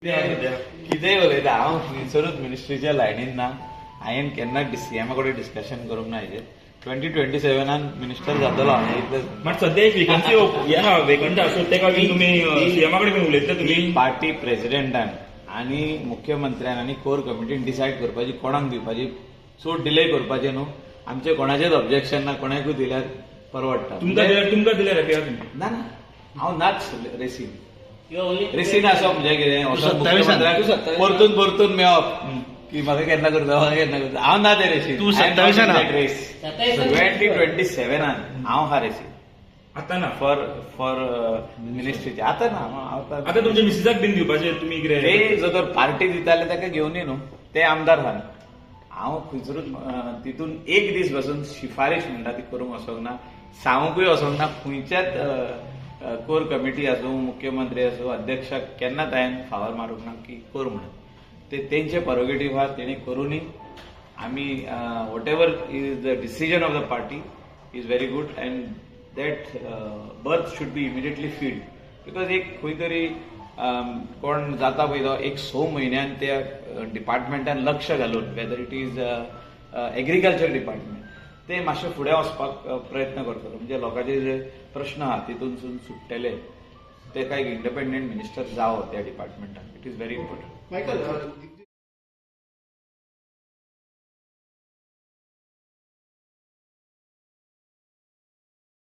कितेंय उलयता हांव खंयसरूच मिनिस्ट्रीच्या लायनीन ना. हांवें केन्ना सीएमा कडेन डिस्कशन करूंक ना हेजेर. 2027 मिनिस्टर जातलो हांव इतलें. मात सध्या एक वेकन्सी येना वेकंट आसा तेका बीन तुमी सीएमा कडेन उलयतले तुमी पार्टी प्रेसिडेंटान आनी मुख्यमंत्र्यान आनी कोर कमिटीन डिसायड करपाची कोणाक दिवपाची. सूट डिले करपाचें न्हू. आमचें कोणाचेंच ऑब्जेक्शन ना. कोणाकूय दिल्यार परवडटा. तुमकां दिल्यार हॅपी आहा तुमी. ना ना हांव नाच रेसीन रेसीन आसप म्हणजे कितें मुख्यमंत्र्याक परतून परतून मेळप की म्हाका केन्ना करता हांव ना ते रेसीन. 2027 हांव हा रेसीन आतां ना फॉर मिनिस्ट्रीचे. आतां ना आतां तुमच्या मिसिसाक बीन दिवपाचे तुमी कितें ते जो तर पार्टी दिताले ताका घेवनी न्हू. ते आमदार आहा. हांव खंयसरूच तितून एक दीस बसून शिफारीश म्हणटा ती करूंक वचोंक ना. सांगूंकूय वचोंक ना. खंयच्याच कोर कमिटी आसूं मुख्यमंत्री आसूं अध्यक्षाक केन्नाच हांवें फावर मारूंक ना की कर म्हणून. ते तेंचे प्रोगेटिव्ह आहा. तेणी करूनी आमी what ever is the decision of the party is very good and that birth should be immediately field. Because एक खंय तरी कोण जाता पळय तो एक 6 म्हयन्यान त्या डिपार्टमेंटान लक्ष घालून whether it is agriculture department ते मातशे फुडें वचपाक प्रयत्न करतलो. म्हणजे लोकांचे जे प्रश्न आहा तितूनसून सुट्टेले ते कांय इंडिपेंडंट मिनिस्टर जावं त्या डिपार्टमेंटान. It is very important. Michael